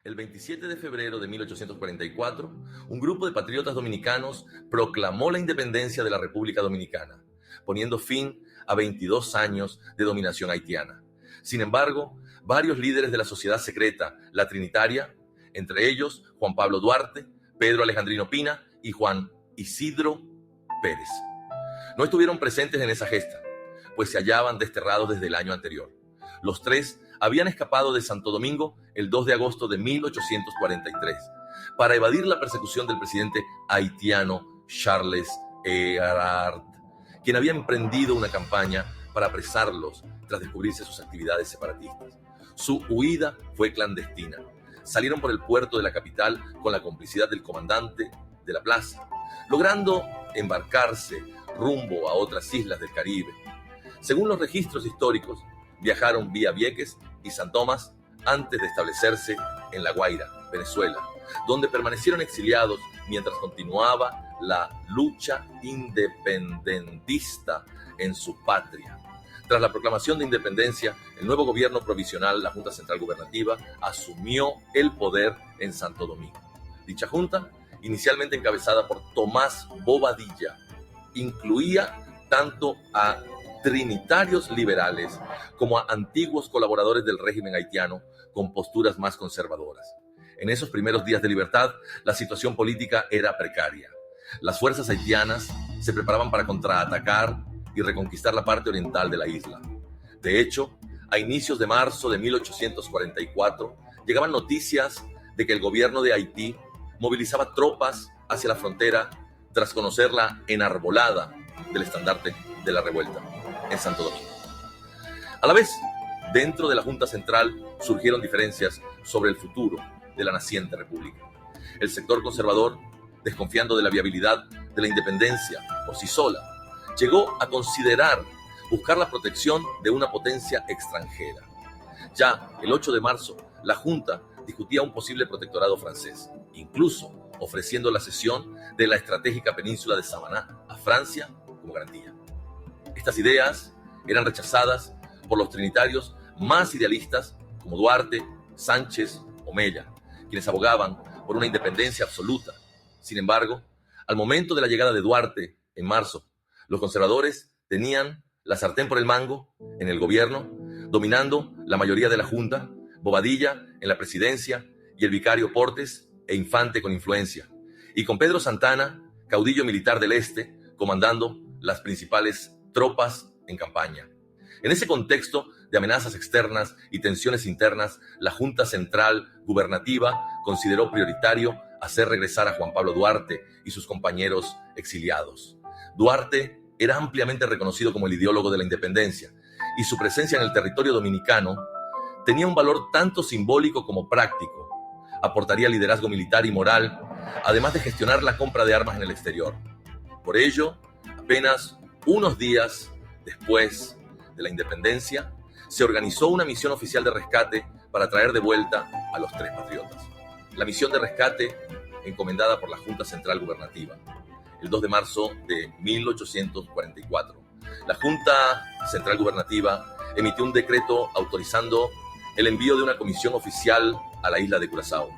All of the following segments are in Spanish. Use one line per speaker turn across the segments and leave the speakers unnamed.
El 27 de febrero de 1844, un grupo de patriotas dominicanos proclamó la independencia de la República Dominicana, poniendo fin a 22 años de dominación haitiana. Sin embargo, varios líderes de la sociedad secreta, la Trinitaria, entre ellos Juan Pablo Duarte, Pedro Alejandrino Pina y Juan Isidro Pérez, no estuvieron presentes en esa gesta, pues se hallaban desterrados desde el año anterior. Los tres habían escapado de Santo Domingo el 2 de agosto de 1843 para evadir la persecución del presidente haitiano Charles Erard, quien había emprendido una campaña para apresarlos tras descubrirse sus actividades separatistas. Su huida fue clandestina. Salieron por el puerto de la capital con la complicidad del comandante de la plaza, logrando embarcarse rumbo a otras islas del Caribe. Según los registros históricos, viajaron vía Vieques y San Tomás antes de establecerse en La Guaira, Venezuela, donde permanecieron exiliados mientras continuaba la lucha independentista en su patria. Tras la proclamación de independencia, el nuevo gobierno provisional, la Junta Central Gubernativa, asumió el poder en Santo Domingo. Dicha junta, inicialmente encabezada por Tomás Bobadilla, incluía tanto a trinitarios liberales como a antiguos colaboradores del régimen haitiano con posturas más conservadoras. En esos primeros días de libertad, la situación política era precaria. Las fuerzas haitianas se preparaban para contraatacar y reconquistar la parte oriental de la isla. De hecho, a inicios de marzo de 1844, llegaban noticias de que el gobierno de Haití movilizaba tropas hacia la frontera tras conocer la enarbolada del estandarte de la revuelta en Santo Domingo. A la vez, dentro de la Junta Central surgieron diferencias sobre el futuro de la naciente república. El sector conservador, desconfiando de la viabilidad de la independencia por sí sola, llegó a considerar buscar la protección de una potencia extranjera. Ya el 8 de marzo, la Junta discutía un posible protectorado francés, incluso ofreciendo la cesión de la estratégica península de Samaná a Francia como garantía. Estas ideas eran rechazadas por los trinitarios más idealistas como Duarte, Sánchez o Mella, quienes abogaban por una independencia absoluta. Sin embargo, al momento de la llegada de Duarte en marzo, los conservadores tenían la sartén por el mango en el gobierno, dominando la mayoría de la Junta, Bobadilla en la presidencia y el vicario Portes e Infante con influencia, y con Pedro Santana, caudillo militar del Este, comandando las principales tropas en campaña. En ese contexto de amenazas externas y tensiones internas, la Junta Central Gubernativa consideró prioritario hacer regresar a Juan Pablo Duarte y sus compañeros exiliados. Duarte era ampliamente reconocido como el ideólogo de la independencia, y su presencia en el territorio dominicano tenía un valor tanto simbólico como práctico. Aportaría liderazgo militar y moral, además de gestionar la compra de armas en el exterior. Por ello, apenas unos días después de la independencia, se organizó una misión oficial de rescate para traer de vuelta a los tres patriotas. La misión de rescate, encomendada por la Junta Central Gubernativa, el 2 de marzo de 1844. La Junta Central Gubernativa emitió un decreto autorizando el envío de una comisión oficial a la isla de Curazao,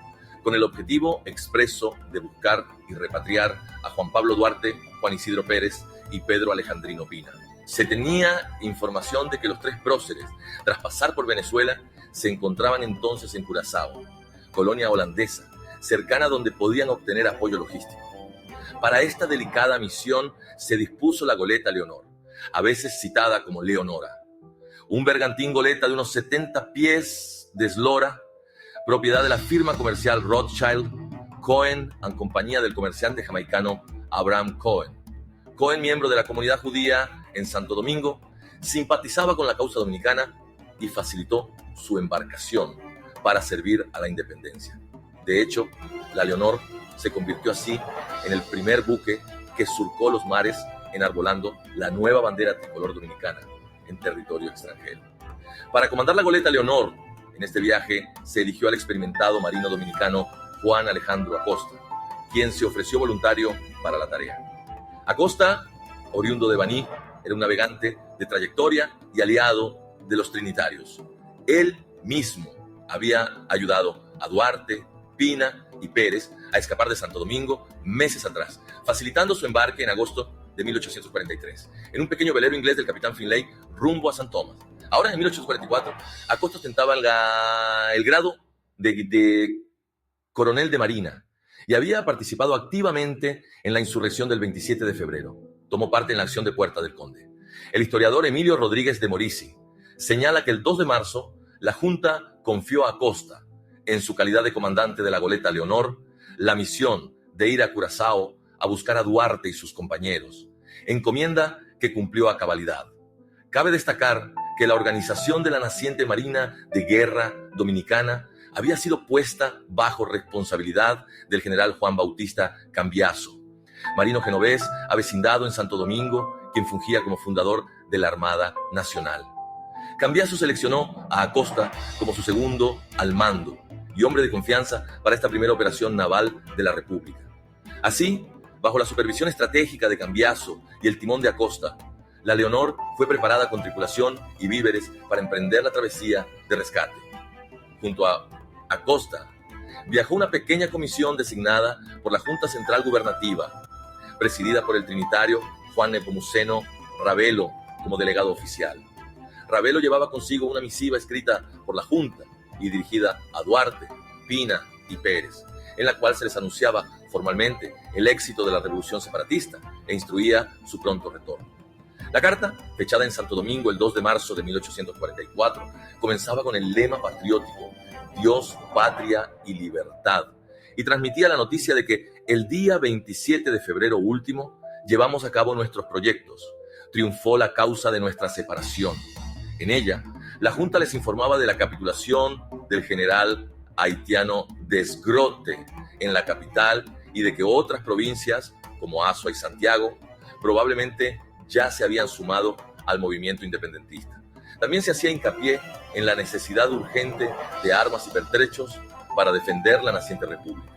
con el objetivo expreso de buscar y repatriar a Juan Pablo Duarte, Juan Isidro Pérez y Pedro Alejandrino Pina. Se tenía información de que los tres próceres, tras pasar por Venezuela, se encontraban entonces en Curazao, colonia holandesa, cercana donde podían obtener apoyo logístico. Para esta delicada misión se dispuso la goleta Leonor, a veces citada como Leonora, un bergantín goleta de unos 70 pies de eslora, propiedad de la firma comercial Rothschild, Cohen, en compañía del comerciante jamaicano Abraham Cohen. Cohen, miembro de la comunidad judía en Santo Domingo, simpatizaba con la causa dominicana y facilitó su embarcación para servir a la independencia. De hecho, la Leonor se convirtió así en el primer buque que surcó los mares enarbolando la nueva bandera tricolor dominicana en territorio extranjero. Para comandar la goleta Leonor, en este viaje se eligió al experimentado marino dominicano Juan Alejandro Acosta, quien se ofreció voluntario para la tarea. Acosta, oriundo de Baní, era un navegante de trayectoria y aliado de los trinitarios. Él mismo había ayudado a Duarte, Pina y Pérez a escapar de Santo Domingo meses atrás, facilitando su embarque en agosto de 1843, en un pequeño velero inglés del capitán Finlay rumbo a San Tomás. Ahora, en 1844, Acosta ostentaba el grado de coronel de marina y había participado activamente en la insurrección del 27 de febrero. Tomó parte en la acción de Puerta del Conde. El historiador Emilio Rodríguez de Morici señala que el 2 de marzo la Junta confió a Acosta, en su calidad de comandante de la goleta Leonor, la misión de ir a Curazao a buscar a Duarte y sus compañeros, encomienda que cumplió a cabalidad. Cabe destacar que la organización de la naciente Marina de Guerra Dominicana había sido puesta bajo responsabilidad del general Juan Bautista Cambiaso, marino genovés avecindado en Santo Domingo, quien fungía como fundador de la Armada Nacional. Cambiaso seleccionó a Acosta como su segundo al mando y hombre de confianza para esta primera operación naval de la República. Así, bajo la supervisión estratégica de Cambiaso y el timón de Acosta, la Leonor fue preparada con tripulación y víveres para emprender la travesía de rescate. Junto a Acosta viajó una pequeña comisión designada por la Junta Central Gubernativa, presidida por el trinitario Juan Nepomuceno Ravelo como delegado oficial. Ravelo llevaba consigo una misiva escrita por la Junta y dirigida a Duarte, Pina y Pérez, en la cual se les anunciaba formalmente el éxito de la revolución separatista e instruía su pronto retorno. La carta, fechada en Santo Domingo el 2 de marzo de 1844, comenzaba con el lema patriótico Dios, Patria y Libertad, y transmitía la noticia de que el día 27 de febrero último llevamos a cabo nuestros proyectos. Triunfó la causa de nuestra separación. En ella, la Junta les informaba de la capitulación del general haitiano Desgrote en la capital y de que otras provincias, como Azua y Santiago, probablemente ya se habían sumado al movimiento independentista. También se hacía hincapié en la necesidad urgente de armas y pertrechos para defender la naciente república.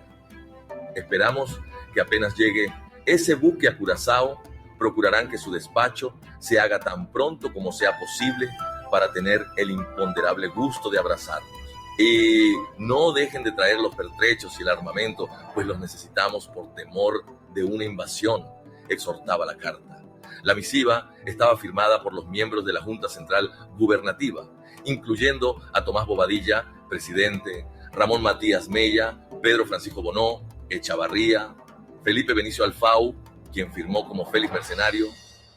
Esperamos que apenas llegue ese buque a Curazao, procurarán que su despacho se haga tan pronto como sea posible para tener el imponderable gusto de abrazarnos. Y no dejen de traer los pertrechos y el armamento, pues los necesitamos por temor de una invasión, exhortaba la carta. La misiva estaba firmada por los miembros de la Junta Central Gubernativa, incluyendo a Tomás Bobadilla, presidente, Ramón Matías Mella, Pedro Francisco Bonó, Echavarría, Felipe Benicio Alfau, quien firmó como Félix Mercenario,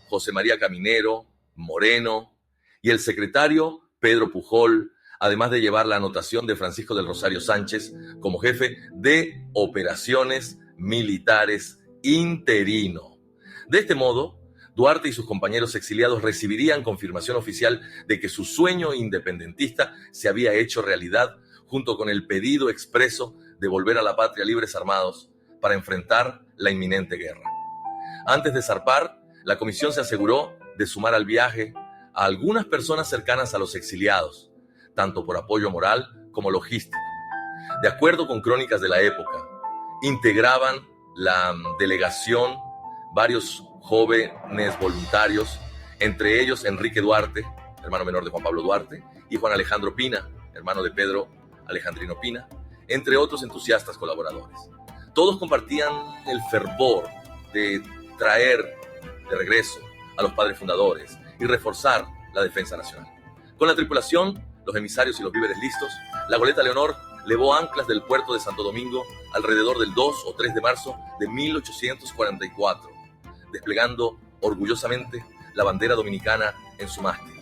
José María Caminero, Moreno, y el secretario Pedro Pujol, además de llevar la anotación de Francisco del Rosario Sánchez como jefe de operaciones militares interino. De este modo, Duarte y sus compañeros exiliados recibirían confirmación oficial de que su sueño independentista se había hecho realidad, junto con el pedido expreso de volver a la patria libres armados para enfrentar la inminente guerra. Antes de zarpar, la comisión se aseguró de sumar al viaje a algunas personas cercanas a los exiliados, tanto por apoyo moral como logístico. De acuerdo con crónicas de la época, integraban la delegación varios jóvenes voluntarios, entre ellos Enrique Duarte, hermano menor de Juan Pablo Duarte, y Juan Alejandro Pina, hermano de Pedro Alejandrino Pina, entre otros entusiastas colaboradores. Todos compartían el fervor de traer de regreso a los padres fundadores y reforzar la defensa nacional. Con la tripulación, los emisarios y los víveres listos, la goleta Leonor levó anclas del puerto de Santo Domingo alrededor del 2 o 3 de marzo de 1844, desplegando orgullosamente la bandera dominicana en su mástil.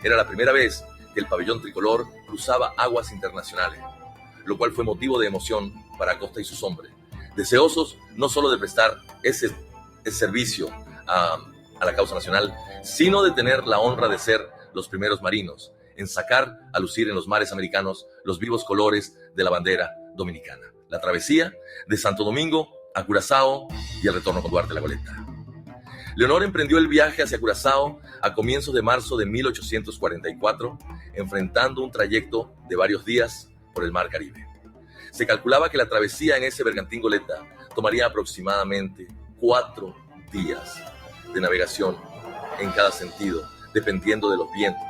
Era la primera vez que el pabellón tricolor cruzaba aguas internacionales, lo cual fue motivo de emoción para Acosta y sus hombres, deseosos no solo de prestar ese servicio a la causa nacional, sino de tener la honra de ser los primeros marinos en sacar a lucir en los mares americanos los vivos colores de la bandera dominicana. La travesía de Santo Domingo a Curazao y el retorno con Duarte la goleta. Leonor emprendió el viaje hacia Curazao a comienzos de marzo de 1844, enfrentando un trayecto de varios días por el mar Caribe. Se calculaba que la travesía en ese bergantín goleta tomaría aproximadamente 4 días de navegación en cada sentido, dependiendo de los vientos.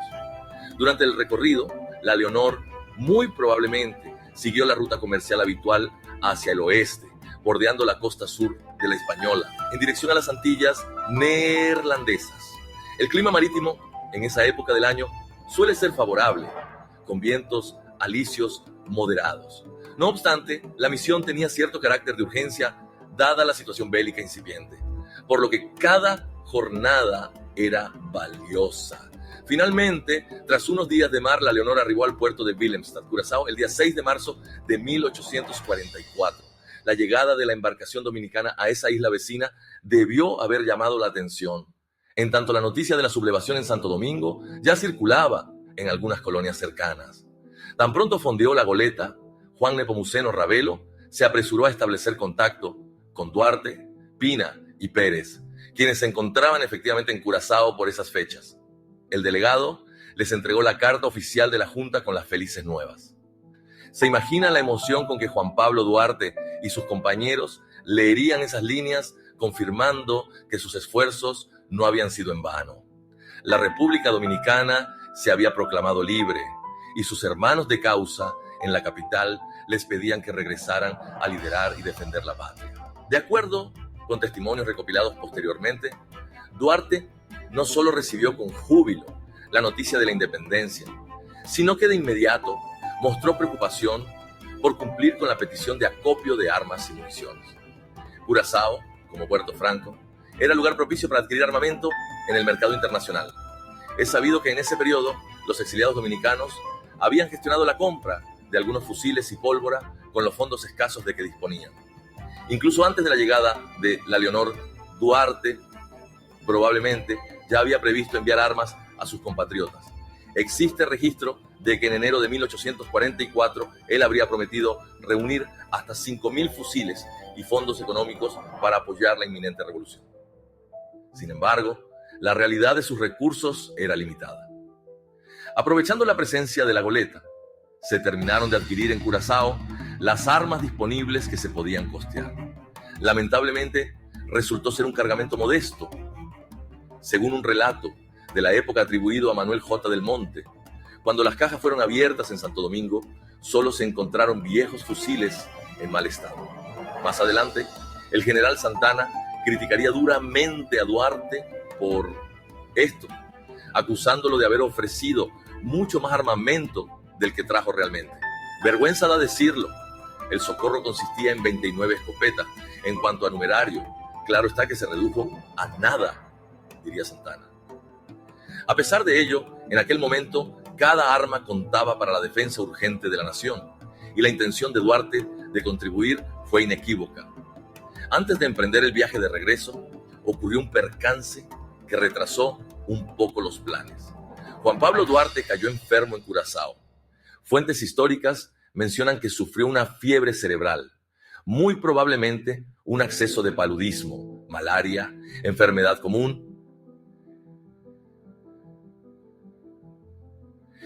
Durante el recorrido, la Leonor muy probablemente siguió la ruta comercial habitual hacia el oeste, bordeando la costa sur de la Española, en dirección a las Antillas neerlandesas. El clima marítimo en esa época del año suele ser favorable, con vientos alisios moderados. No obstante, la misión tenía cierto carácter de urgencia dada la situación bélica incipiente, por lo que cada jornada era valiosa. Finalmente, tras unos días de mar, la Leonor arribó al puerto de Willemstad, Curazao, el día 6 de marzo de 1844. La llegada de la embarcación dominicana a esa isla vecina debió haber llamado la atención, en tanto la noticia de la sublevación en Santo Domingo ya circulaba en algunas colonias cercanas. Tan pronto fondeó la goleta, Juan Nepomuceno Ravelo se apresuró a establecer contacto con Duarte, Pina y Pérez, quienes se encontraban efectivamente en Curazao por esas fechas. El delegado les entregó la carta oficial de la Junta con las felices nuevas. ¿Se imagina la emoción con que Juan Pablo Duarte y sus compañeros leerían esas líneas confirmando que sus esfuerzos no habían sido en vano? La República Dominicana se había proclamado libre y sus hermanos de causa en la capital les pedían que regresaran a liderar y defender la patria. De acuerdo con testimonios recopilados posteriormente, Duarte no solo recibió con júbilo la noticia de la independencia, sino que de inmediato mostró preocupación por cumplir con la petición de acopio de armas y municiones. Curazao, como Puerto Franco, era lugar propicio para adquirir armamento en el mercado internacional. Es sabido que en ese periodo los exiliados dominicanos habían gestionado la compra de algunos fusiles y pólvora con los fondos escasos de que disponían. Incluso antes de la llegada de la Leonor, Duarte probablemente ya había previsto enviar armas a sus compatriotas. Existe registro de que en enero de 1844 él habría prometido reunir hasta 5.000 fusiles y fondos económicos para apoyar la inminente revolución. Sin embargo, la realidad de sus recursos era limitada. Aprovechando la presencia de la goleta, se terminaron de adquirir en Curazao las armas disponibles que se podían costear. Lamentablemente, resultó ser un cargamento modesto. Según un relato de la época atribuido a Manuel J. del Monte, cuando las cajas fueron abiertas en Santo Domingo, solo se encontraron viejos fusiles en mal estado. Más adelante, el general Santana criticaría duramente a Duarte por esto, acusándolo de haber ofrecido mucho más armamento del que trajo realmente. Vergüenza da decirlo, el socorro consistía en 29 escopetas. En cuanto a numerario, claro está que se redujo a nada, diría Santana. A pesar de ello, en aquel momento, cada arma contaba para la defensa urgente de la nación, y la intención de Duarte de contribuir fue inequívoca. Antes de emprender el viaje de regreso, ocurrió un percance que retrasó un poco los planes. Juan Pablo Duarte cayó enfermo en Curazao. Fuentes históricas mencionan que sufrió una fiebre cerebral, muy probablemente un acceso de paludismo, malaria, enfermedad común.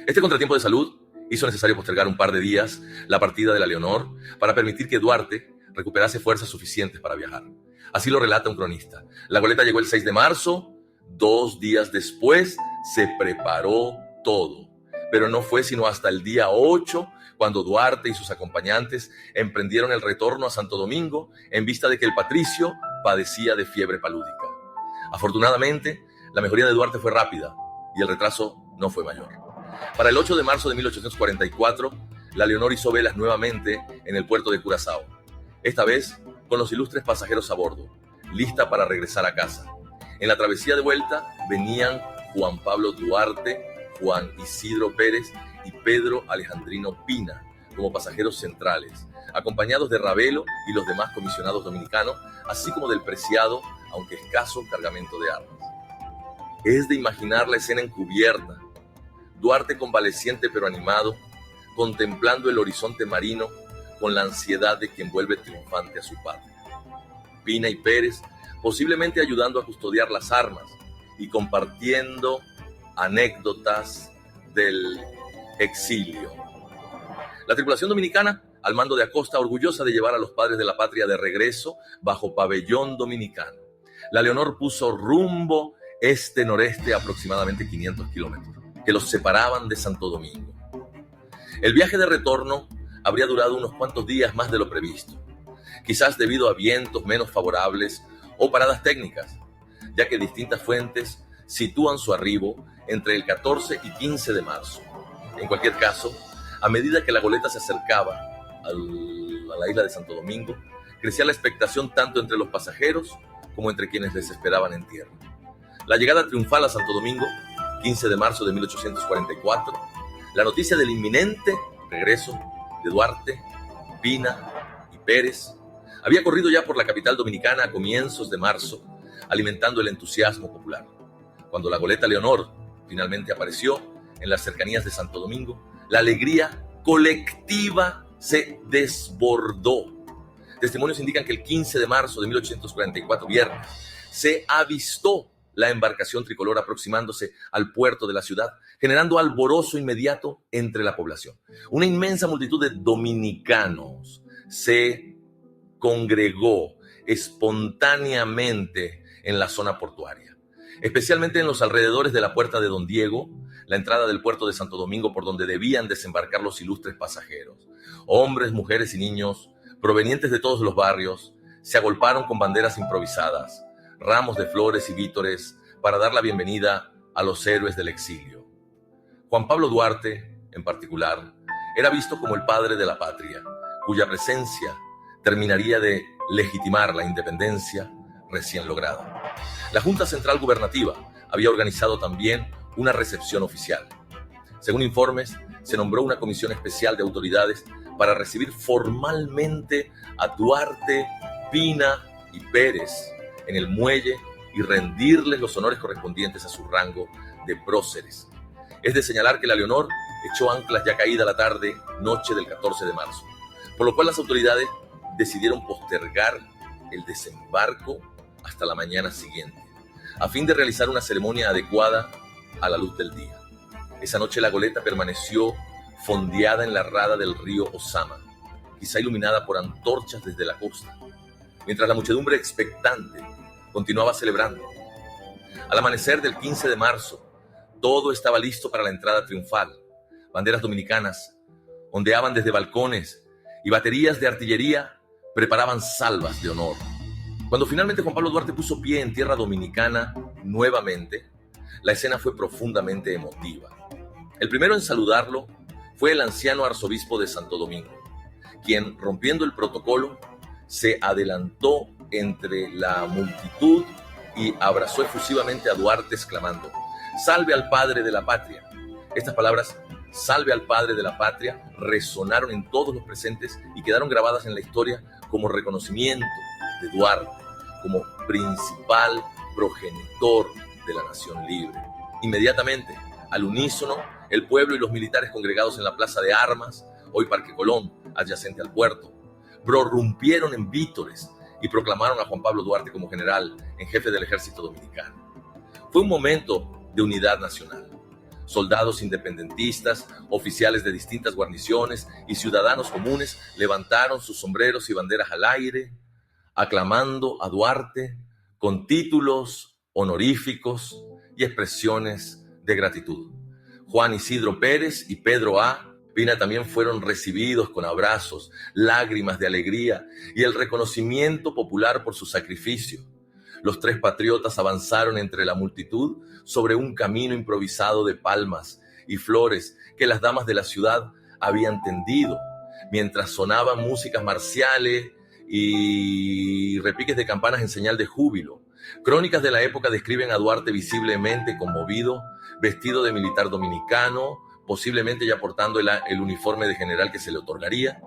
Este contratiempo de salud hizo necesario postergar un par de días la partida de la Leonor para permitir que Duarte recuperase fuerzas suficientes para viajar. Así lo relata un cronista. La goleta llegó el 6 de marzo, 2 días después se preparó todo, pero no fue sino hasta el día 8 cuando Duarte y sus acompañantes emprendieron el retorno a Santo Domingo en vista de que el patricio padecía de fiebre palúdica. Afortunadamente, la mejoría de Duarte fue rápida y el retraso no fue mayor. Para el 8 de marzo de 1844, la Leonor hizo velas nuevamente en el puerto de Curazao, esta vez con los ilustres pasajeros a bordo, lista para regresar a casa. En la travesía de vuelta venían Juan Pablo Duarte, Juan Isidro Pérez y Pedro Alejandrino Pina como pasajeros centrales, acompañados de Ravelo y los demás comisionados dominicanos, así como del preciado, aunque escaso, cargamento de armas. Es de imaginar la escena encubierta, Duarte convaleciente pero animado, contemplando el horizonte marino con la ansiedad de quien vuelve triunfante a su patria. Pina y Pérez posiblemente ayudando a custodiar las armas y compartiendo anécdotas del exilio. La tripulación dominicana, al mando de Acosta, orgullosa de llevar a los padres de la patria de regreso bajo pabellón dominicano. La Leonor puso rumbo este-noreste aproximadamente 500 kilómetros, que los separaban de Santo Domingo. El viaje de retorno habría durado unos cuantos días más de lo previsto, quizás debido a vientos menos favorables o paradas técnicas, ya que distintas fuentes sitúan su arribo entre el 14 y 15 de marzo. En cualquier caso, a medida que la goleta se acercaba a la isla de Santo Domingo, crecía la expectación tanto entre los pasajeros como entre quienes les esperaban en tierra. La llegada triunfal a Santo Domingo, 15 de marzo de 1844, la noticia del inminente regreso de Duarte, Pina y Pérez, había corrido ya por la capital dominicana a comienzos de marzo, alimentando el entusiasmo popular. Cuando la goleta Leonor finalmente apareció en las cercanías de Santo Domingo, la alegría colectiva se desbordó. Testimonios indican que el 15 de marzo de 1844, viernes, se avistó la embarcación tricolor aproximándose al puerto de la ciudad, generando alborozo inmediato entre la población. Una inmensa multitud de dominicanos se congregó espontáneamente en la zona portuaria, especialmente en los alrededores de la Puerta de Don Diego, la entrada del puerto de Santo Domingo por donde debían desembarcar los ilustres pasajeros. Hombres, mujeres y niños, provenientes de todos los barrios, se agolparon con banderas improvisadas, ramos de flores y vítores para dar la bienvenida a los héroes del exilio. Juan Pablo Duarte, en particular, era visto como el padre de la patria, cuya presencia terminaría de legitimar la independencia recién lograda. La Junta Central Gubernativa había organizado también una recepción oficial. Según informes, se nombró una comisión especial de autoridades para recibir formalmente a Duarte, Pina y Pérez en el muelle y rendirles los honores correspondientes a su rango de próceres. Es de señalar que la Leonor echó anclas ya caída la tarde, noche del 14 de marzo, por lo cual las autoridades decidieron postergar el desembarco hasta la mañana siguiente, a fin de realizar una ceremonia adecuada a la luz del día. Esa noche la goleta permaneció fondeada en la rada del río Osama, quizá iluminada por antorchas desde la costa, mientras la muchedumbre expectante continuaba celebrando. Al amanecer del 15 de marzo, todo estaba listo para la entrada triunfal. Banderas dominicanas ondeaban desde balcones y baterías de artillería preparaban salvas de honor. Cuando finalmente Juan Pablo Duarte puso pie en tierra dominicana nuevamente, la escena fue profundamente emotiva. El primero en saludarlo fue el anciano arzobispo de Santo Domingo, quien, rompiendo el protocolo, se adelantó entre la multitud y abrazó efusivamente a Duarte exclamando: «¡Salve al padre de la patria!». Estas palabras, «Salve al padre de la patria», resonaron en todos los presentes y quedaron grabadas en la historia como reconocimiento de Duarte como principal progenitor de la nación libre. Inmediatamente, al unísono, el pueblo y los militares congregados en la Plaza de Armas, hoy Parque Colón, adyacente al puerto, prorrumpieron en vítores y proclamaron a Juan Pablo Duarte como general en jefe del ejército dominicano. Fue un momento de unidad nacional. Soldados independentistas, oficiales de distintas guarniciones y ciudadanos comunes levantaron sus sombreros y banderas al aire, aclamando a Duarte con títulos honoríficos y expresiones de gratitud. Juan Isidro Pérez y Pedro A. Pina también fueron recibidos con abrazos, lágrimas de alegría y el reconocimiento popular por su sacrificio. Los tres patriotas avanzaron entre la multitud sobre un camino improvisado de palmas y flores que las damas de la ciudad habían tendido, mientras sonaban músicas marciales y repiques de campanas en señal de júbilo. Crónicas de la época describen a Duarte visiblemente conmovido, vestido de militar dominicano, posiblemente ya portando el uniforme de general que se le otorgaría,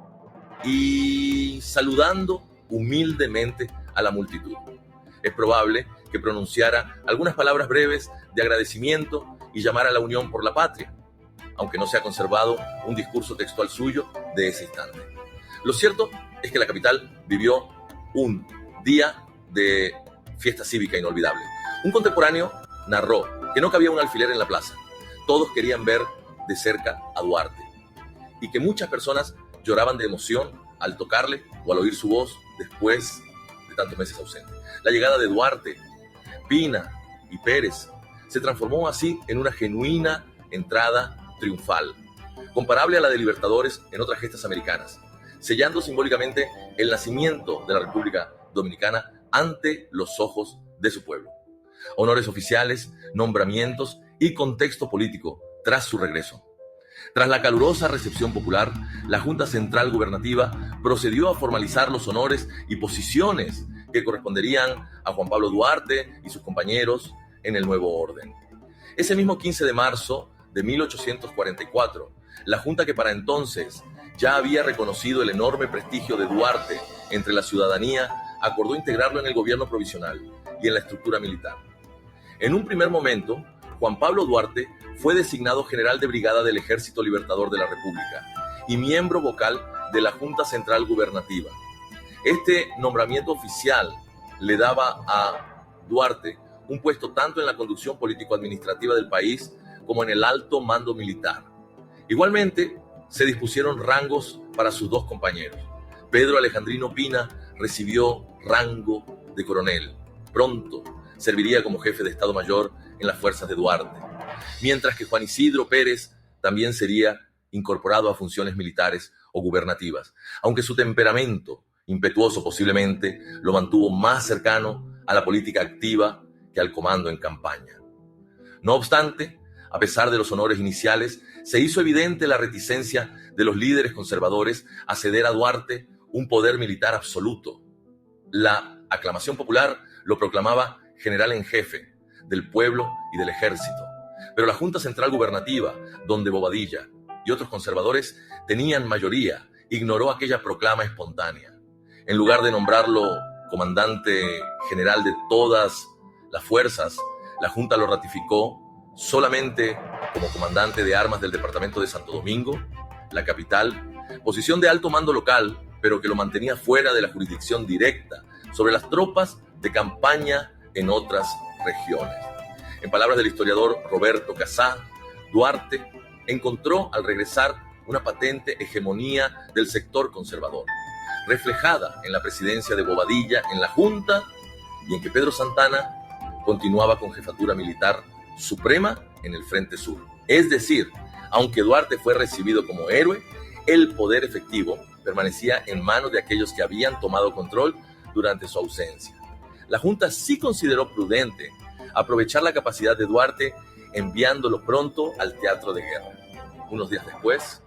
y saludando humildemente a la multitud. Es probable que pronunciara algunas palabras breves de agradecimiento y llamara a la unión por la patria, aunque no se ha conservado un discurso textual suyo de ese instante. Lo cierto es que la capital vivió un día de fiesta cívica inolvidable. Un contemporáneo narró que no cabía un alfiler en la plaza. Todos querían ver de cerca a Duarte y que muchas personas lloraban de emoción al tocarle o al oír su voz después de tantos meses ausente. La llegada de Duarte, Pina y Pérez se transformó así en una genuina entrada triunfal. comparable a la de Libertadores en otras gestas americanas, sellando simbólicamente el nacimiento de la República Dominicana ante los ojos de su pueblo. Honores oficiales, nombramientos y contexto político tras su regreso. Tras la calurosa recepción popular, la Junta Central Gubernativa procedió a formalizar los honores y posiciones que corresponderían a Juan Pablo Duarte y sus compañeros en el nuevo orden. Ese mismo 15 de marzo de 1844, la Junta, que para entonces ya había reconocido el enorme prestigio de Duarte entre la ciudadanía, acordó integrarlo en el gobierno provisional y en la estructura militar. En un primer momento, Juan Pablo Duarte fue designado general de brigada del Ejército Libertador de la República y miembro vocal de la Junta Central Gubernativa. Este nombramiento oficial le daba a Duarte un puesto tanto en la conducción político-administrativa del país como en el alto mando militar. Igualmente, se dispusieron rangos para sus dos compañeros. Pedro Alejandrino Pina recibió rango de coronel. Pronto serviría como jefe de Estado Mayor en las fuerzas de Duarte, mientras que Juan Isidro Pérez también sería incorporado a funciones militares o gubernativas, aunque su temperamento impetuoso posiblemente lo mantuvo más cercano a la política activa que al comando en campaña. No obstante, a pesar de los honores iniciales, se hizo evidente la reticencia de los líderes conservadores a ceder a Duarte un poder militar absoluto. La aclamación popular lo proclamaba general en jefe del pueblo y del ejército, pero la Junta Central Gubernativa, donde Bobadilla y otros conservadores tenían mayoría, ignoró aquella proclama espontánea. En lugar de nombrarlo comandante general de todas las fuerzas, la Junta lo ratificó solamente como comandante de armas del departamento de Santo Domingo, la capital, posición de alto mando local, pero que lo mantenía fuera de la jurisdicción directa sobre las tropas de campaña en otras regiones. En palabras del historiador Roberto Casá, Duarte encontró al regresar una patente hegemonía del sector conservador, reflejada en la presidencia de Bobadilla en la Junta y en que Pedro Santana continuaba con jefatura militar suprema en el Frente Sur. Es decir, aunque Duarte fue recibido como héroe, el poder efectivo permanecía en manos de aquellos que habían tomado control durante su ausencia. La Junta sí consideró prudente aprovechar la capacidad de Duarte enviándolo pronto al teatro de guerra. Unos días después,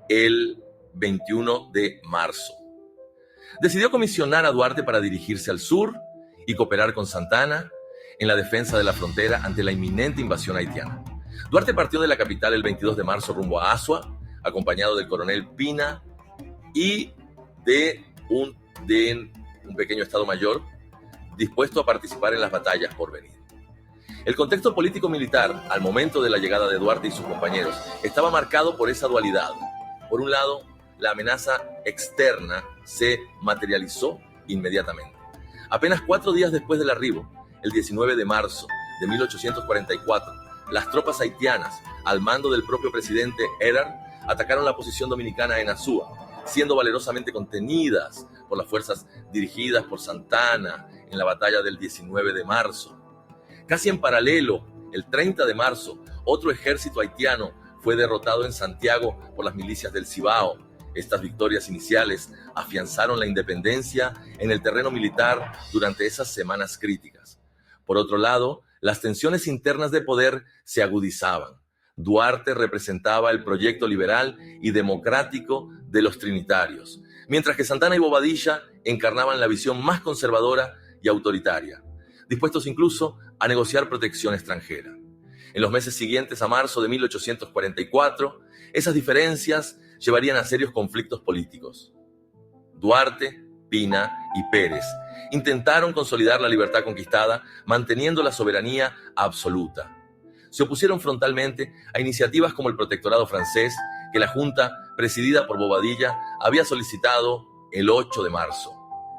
el 21 de marzo. Decidió comisionar a Duarte para dirigirse al sur y cooperar con Santana en la defensa de la frontera ante la inminente invasión haitiana. Duarte partió de la capital el 22 de marzo rumbo a Azua, acompañado del coronel Pina y de un pequeño Estado Mayor dispuesto a participar en las batallas por venir. El contexto político-militar al momento de la llegada de Duarte y sus compañeros estaba marcado por esa dualidad. Por un lado, la amenaza externa se materializó inmediatamente. Apenas 4 días después del arribo, el 19 de marzo de 1844, las tropas haitianas, al mando del propio presidente Erard, atacaron la posición dominicana en Azua, siendo valerosamente contenidas por las fuerzas dirigidas por Santana en la batalla del 19 de marzo. Casi en paralelo, el 30 de marzo, otro ejército haitiano fue derrotado en Santiago por las milicias del Cibao. Estas victorias iniciales afianzaron la independencia en el terreno militar durante esas semanas críticas. Por otro lado, las tensiones internas de poder se agudizaban. Duarte representaba el proyecto liberal y democrático de los trinitarios, mientras que Santana y Bobadilla encarnaban la visión más conservadora y autoritaria, dispuestos incluso a negociar protección extranjera. En los meses siguientes a marzo de 1844, esas diferencias llevarían a serios conflictos políticos. Duarte, Pina y Pérez intentaron consolidar la libertad conquistada, manteniendo la soberanía absoluta. Se opusieron frontalmente a iniciativas como el protectorado francés, que la Junta, presidida por Bobadilla, había solicitado el 8 de marzo.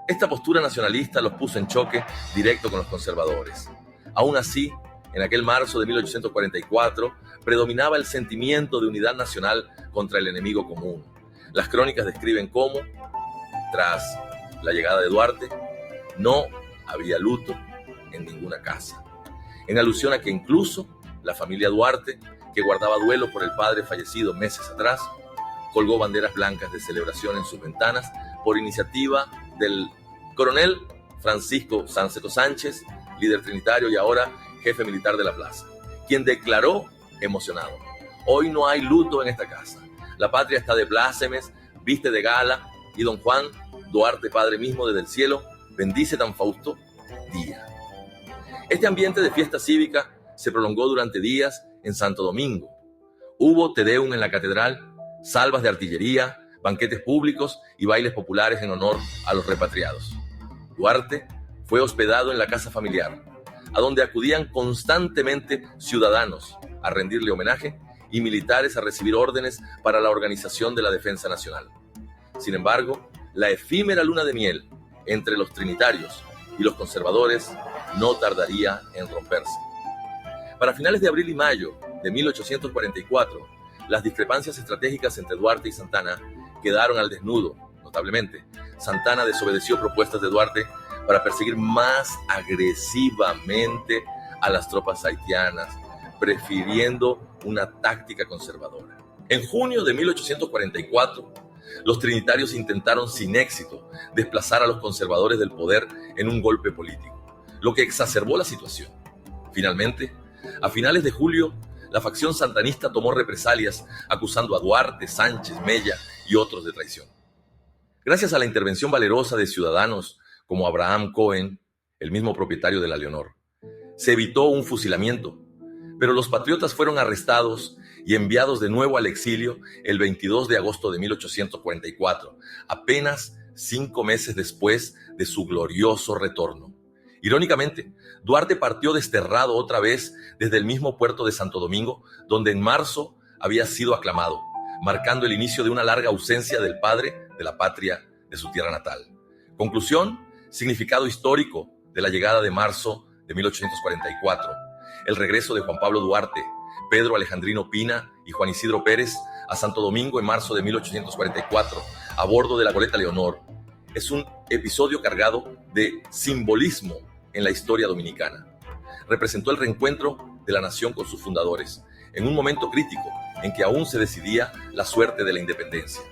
Esta postura nacionalista los puso en choque directo con los conservadores. Aún así, en aquel marzo de 1844, predominaba el sentimiento de unidad nacional contra el enemigo común. Las crónicas describen cómo, tras la llegada de Duarte, no había luto en ninguna casa, en alusión a que incluso la familia Duarte que guardaba duelo por el padre fallecido meses atrás, colgó banderas blancas de celebración en sus ventanas por iniciativa del coronel Francisco Sánseco Sánchez, líder trinitario y ahora jefe militar de la plaza, quien declaró emocionado: hoy no hay luto en esta casa. La patria está de plácemes, viste de gala, y don Juan Duarte, Padre mismo desde el cielo, bendice tan fausto día. Este ambiente de fiesta cívica se prolongó durante días en Santo Domingo. Hubo Te Deum en la catedral, salvas de artillería, banquetes públicos y bailes populares en honor a los repatriados. Duarte fue hospedado en la casa familiar, a donde acudían constantemente ciudadanos a rendirle homenaje y militares a recibir órdenes para la organización de la defensa nacional. Sin embargo, la efímera luna de miel entre los trinitarios y los conservadores no tardaría en romperse. Para finales de abril y mayo de 1844, las discrepancias estratégicas entre Duarte y Santana quedaron al desnudo. Notablemente, Santana desobedeció propuestas de Duarte para perseguir más agresivamente a las tropas haitianas, prefiriendo una táctica conservadora. En junio de 1844, los trinitarios intentaron sin éxito desplazar a los conservadores del poder en un golpe político, lo que exacerbó la situación. Finalmente, a finales de julio, la facción santanista tomó represalias acusando a Duarte, Sánchez, Mella y otros de traición. Gracias a la intervención valerosa de ciudadanos como Abraham Cohen, el mismo propietario de la Leonor, se evitó un fusilamiento, pero los patriotas fueron arrestados y enviados de nuevo al exilio el 22 de agosto de 1844, apenas 5 meses después de su glorioso retorno. Irónicamente, Duarte partió desterrado otra vez desde el mismo puerto de Santo Domingo, donde en marzo había sido aclamado, marcando el inicio de una larga ausencia del padre de la patria de su tierra natal. Conclusión: significado histórico de la llegada de marzo de 1844, el regreso de Juan Pablo Duarte, Pedro Alejandrino Pina y Juan Isidro Pérez a Santo Domingo en marzo de 1844, a bordo de la goleta Leonor. Es un episodio cargado de simbolismo en la historia dominicana. Representó el reencuentro de la nación con sus fundadores, en un momento crítico en que aún se decidía la suerte de la independencia.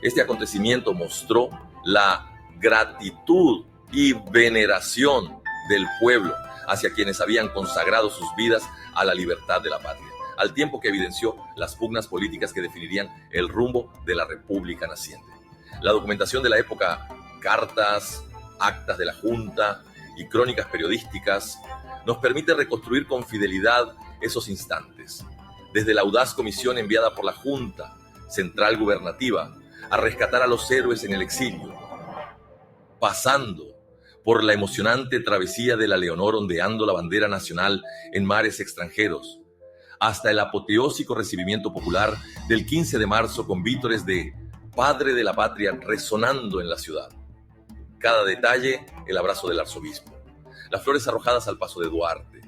Este acontecimiento mostró la gratitud y veneración del pueblo hacia quienes habían consagrado sus vidas a la libertad de la patria, al tiempo que evidenció las pugnas políticas que definirían el rumbo de la república naciente. La documentación de la época, cartas, actas de la Junta y crónicas periodísticas, nos permite reconstruir con fidelidad esos instantes, desde la audaz comisión enviada por la Junta Central Gubernativa a rescatar a los héroes en el exilio, pasando por la emocionante travesía de la Leonor ondeando la bandera nacional en mares extranjeros, hasta el apoteósico recibimiento popular del 15 de marzo con vítores de Padre de la Patria resonando en la ciudad. Cada detalle, el abrazo del arzobispo, las flores arrojadas al paso de Duarte,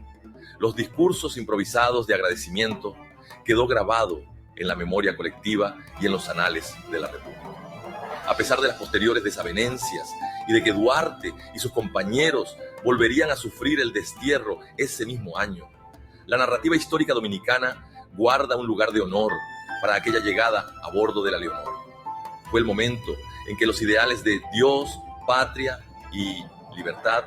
los discursos improvisados de agradecimiento, quedó grabado en la memoria colectiva y en los anales de la República. A pesar de las posteriores desavenencias y de que Duarte y sus compañeros volverían a sufrir el destierro ese mismo año, la narrativa histórica dominicana guarda un lugar de honor para aquella llegada a bordo de la Leonor. Fue el momento en que los ideales de Dios, patria y libertad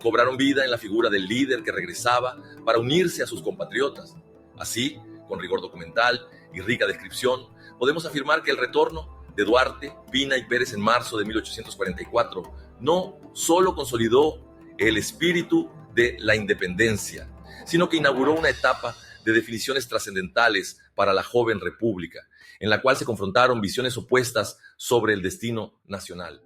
cobraron vida en la figura del líder que regresaba para unirse a sus compatriotas. Así, con rigor documental y rica descripción, podemos afirmar que el retorno de Duarte, Pina y Pérez en marzo de 1844 no solo consolidó el espíritu de la independencia, sino que inauguró una etapa de definiciones trascendentales para la joven república, en la cual se confrontaron visiones opuestas sobre el destino nacional.